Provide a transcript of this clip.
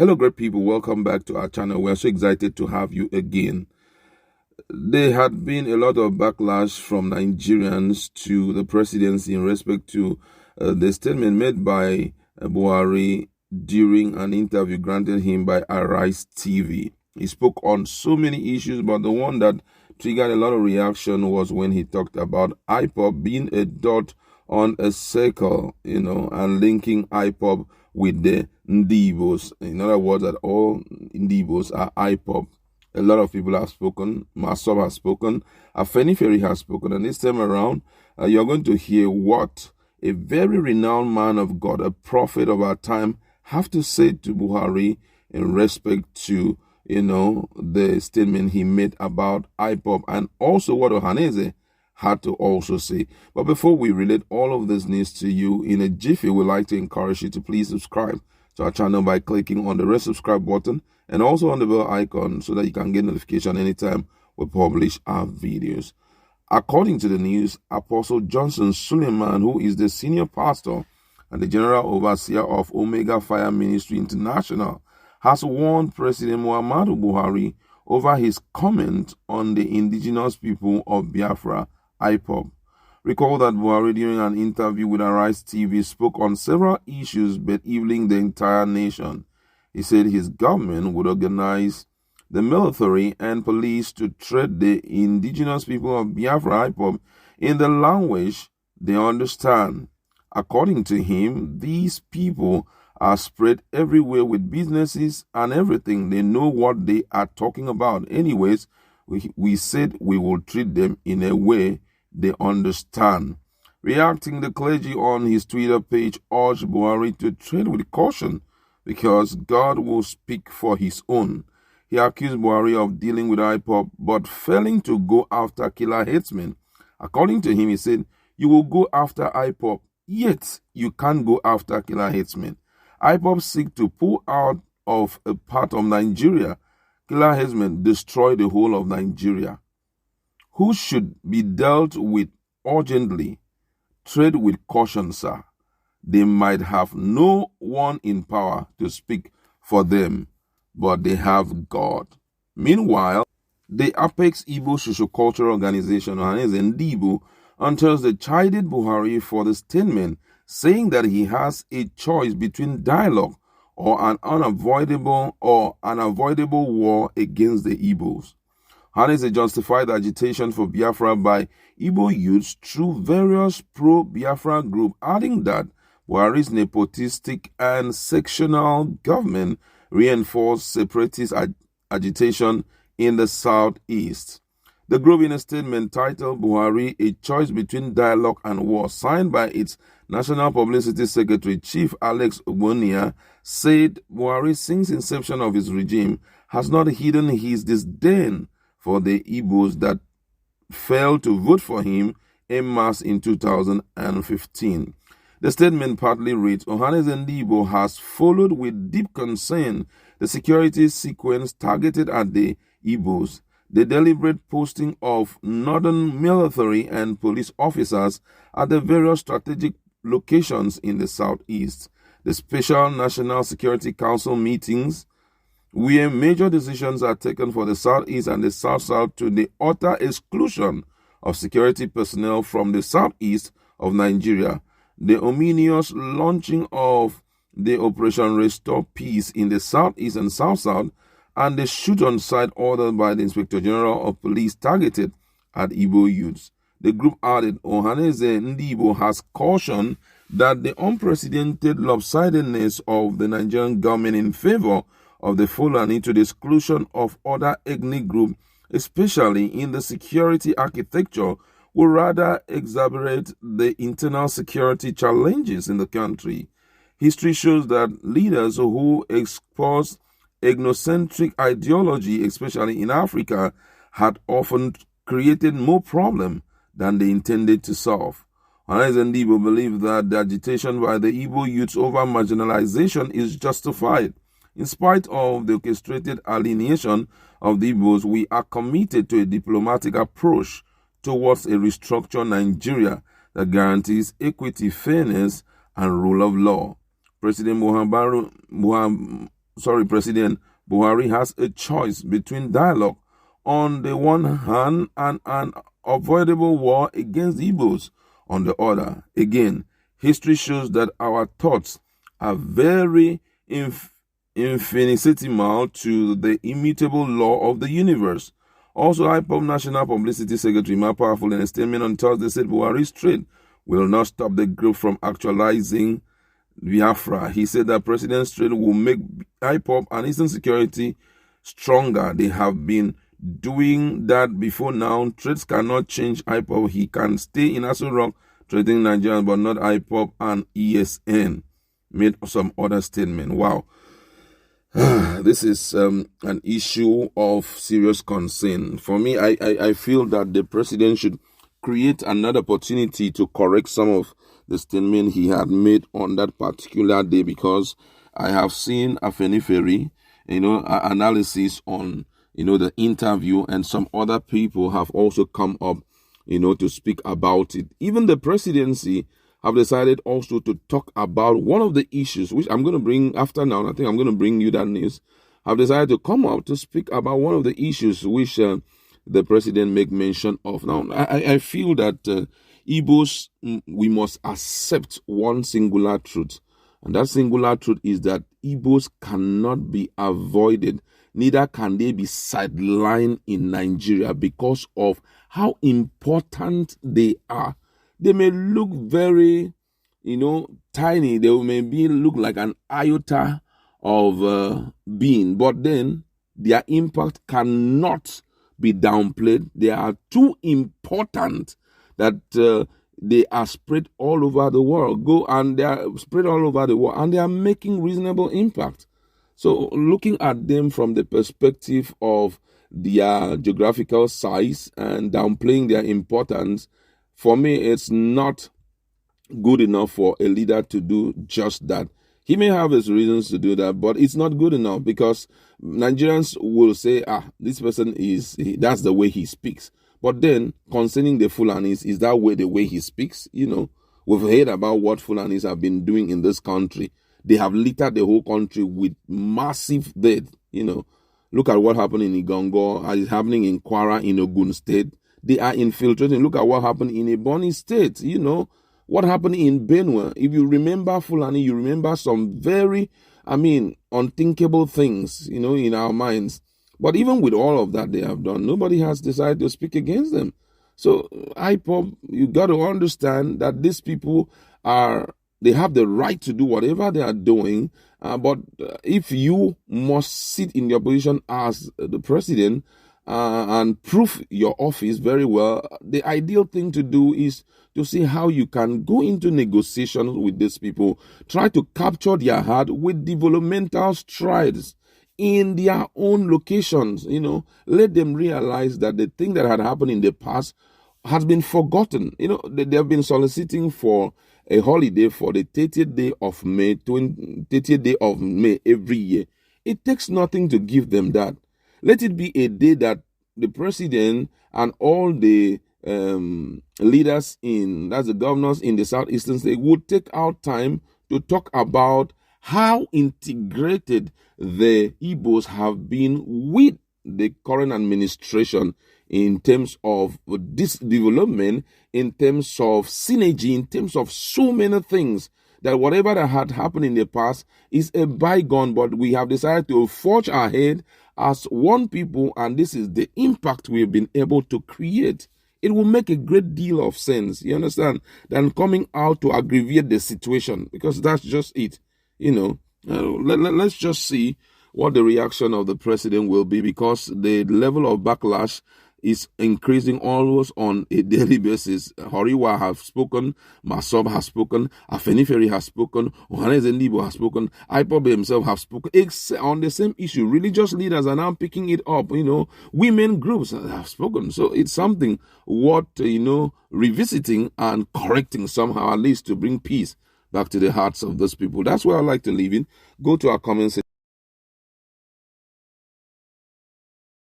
Hello, great people. Welcome back to our channel. We are so excited to have you again. There had been a lot of backlash from Nigerians to the presidency in respect to the statement made by Buhari during an interview granted him by Arise TV. He spoke on so many issues, but the one that triggered a lot of reaction was when he talked about IPOB being a dot on a circle, and linking IPOB with the Ndigbos. In other words, that all Ndigbos are IPOB. A lot of people have spoken. Masob has spoken. Afenifere has spoken. And this time around, you're going to hear what a very renowned man of God, a prophet of our time, have to say to Buhari in respect to, the statement he made about IPOB, and also what Ohanaeze had to also say. But before we relate all of this news to you in a jiffy, we'd like to encourage you to please subscribe to our channel by clicking on the red subscribe button and also on the bell icon so that you can get notification anytime we publish our videos. According to the news, Apostle Johnson Suleman, who is the senior pastor and the general overseer of Omega Fire Ministry International, has warned President Muhammadu Buhari over his comment on the indigenous people of Biafra, IPOB. Recall that Buhari, during an interview with Arise TV, spoke on several issues bedeviling the entire nation. He said his government would organize the military and police to treat the indigenous people of Biafra, IPOB, in the language they understand. According to him, these people are spread everywhere with businesses and everything. They know what they are talking about. Anyways, we said we will treat them in a way they understand. Reacting, the clergy on his Twitter page urged Buhari to tread with caution because God will speak for his own. He accused Buhari of dealing with IPOB but failing to go after killer headsmen. According to him, he said, "You will go after IPOB, yet you can't go after killer headsmen. IPOB seek to pull out of a part of Nigeria. Killer headsmen destroy the whole of Nigeria, who should be dealt with urgently. Tread with caution, sir. They might have no one in power to speak for them, but they have God." Meanwhile, the Apex Igbo Sociocultural Organization, Ohanaeze Ndigbo, on Thursday chided Buhari for the statement, saying that he has a choice between dialogue or an unavoidable war against the Igbos. Ohanaeze justified the agitation for Biafra by Igbo youths through various pro-Biafra groups, adding that Buhari's nepotistic and sectional government reinforced separatist agitation in the southeast. The group, in a statement titled Buhari, A Choice Between Dialogue and War, signed by its National Publicity Secretary, Chief Alex Ogbonia, said Buhari, since inception of his regime, has not hidden his disdain for the Igbos that failed to vote for him en masse in 2015. The statement partly reads, Ohanaeze Ndigbo has followed with deep concern the security sequence targeted at the Igbos, the deliberate posting of northern military and police officers at the various strategic locations in the southeast, the Special National Security Council meetings, where major decisions are taken for the southeast and the south-south, to the utter exclusion of security personnel from the southeast of Nigeria, the ominous launching of the Operation Restore Peace in the southeast and south-south, and the shoot-on-sight ordered by the Inspector General of Police targeted at Igbo youths. The group added, Ohanaeze Ndigbo has cautioned that the unprecedented lopsidedness of the Nigerian government in favor of the Fulani to the exclusion of other ethnic groups, especially in the security architecture, will rather exacerbate the internal security challenges in the country. History shows that leaders who expose ethnocentric ideology, especially in Africa, had often created more problems than they intended to solve. Ohanaeze Ndigbo believed that the agitation by the Igbo youths over marginalization is justified. In spite of the orchestrated alienation of the Igbos, we are committed to a diplomatic approach towards a restructured Nigeria that guarantees equity, fairness, and rule of law. President President Buhari has a choice between dialogue on the one hand and an avoidable war against Igbos on the other. Again, history shows that our thoughts are very infinitesimal to the immutable law of the universe. Also, IPOB National Publicity Secretary, more powerful in a statement on Thursday, said Buhari's trade will not stop the group from actualizing Biafra. He said that President's trade will make IPOB and Eastern security stronger. They have been doing that before now. Trades cannot change IPOB. He can stay in Aso Rock trading Nigerians, but not IPOB and ESN. Made some other statement. Wow. This is an issue of serious concern. For me, I feel that the president should create another opportunity to correct some of the statement he had made on that particular day, because I have seen Afeniferi, analysis on, the interview, and some other people have also come up, to speak about it. Even the presidency have decided also to talk about one of the issues, which I'm going to bring after now. I think I'm going to bring you that news. Have decided to come out to speak about one of the issues which the president make mention of. Now, I feel that Igbos, we must accept one singular truth. And that singular truth is that Igbos cannot be avoided. Neither can they be sidelined in Nigeria because of how important they are. They may look very, tiny. They may look like an iota of being, but then their impact cannot be downplayed. They are too important that they are spread all over the world. They are spread all over the world, and they are making reasonable impact. So looking at them from the perspective of their geographical size and downplaying their importance, for me, it's not good enough for a leader to do just that. He may have his reasons to do that, but it's not good enough, because Nigerians will say, this person that's the way he speaks. But then, concerning the Fulanis, is that the way he speaks? We've heard about what Fulanis have been doing in this country. They have littered the whole country with massive death. Look at what happened in Igongo, it's happening in Kwara, in Ogun State. They are infiltrating. Look at what happened in Ebonyi State. What happened in Benue. If you remember Fulani, you remember some very, unthinkable things, in our minds. But even with all of that they have done, nobody has decided to speak against them. So IPOB, you got to understand that these people they have the right to do whatever they are doing. But if you must sit in your position as the president, and prove your office very well, the ideal thing to do is to see how you can go into negotiations with these people, try to capture their heart with developmental strides in their own locations. Let them realize that the thing that had happened in the past has been forgotten. They have been soliciting for a holiday for the 30th day of May, 30th day of May every year. It takes nothing to give them that. Let it be a day that the president and all the leaders that's the governors in the southeastern state, would take out time to talk about how integrated the Igbos have been with the current administration in terms of this development, in terms of synergy, in terms of so many things, that whatever that had happened in the past is a bygone, but we have decided to forge ahead as one people, and this is the impact we've been able to create. It will make a great deal of sense, you understand, than coming out to aggravate the situation, because that's just it. Let's just see what the reaction of the president will be, because the level of backlash is increasing almost on a daily basis. Horiwa has spoken, Masob has spoken, Afeniferi has spoken, Ohanaeze Ndigbo has spoken, IPOB himself have spoken on the same issue. Religious leaders are now picking it up. Women groups have spoken. So it's something worth, revisiting and correcting somehow, at least to bring peace back to the hearts of those people. That's where I like to leave in. Go to our comment section.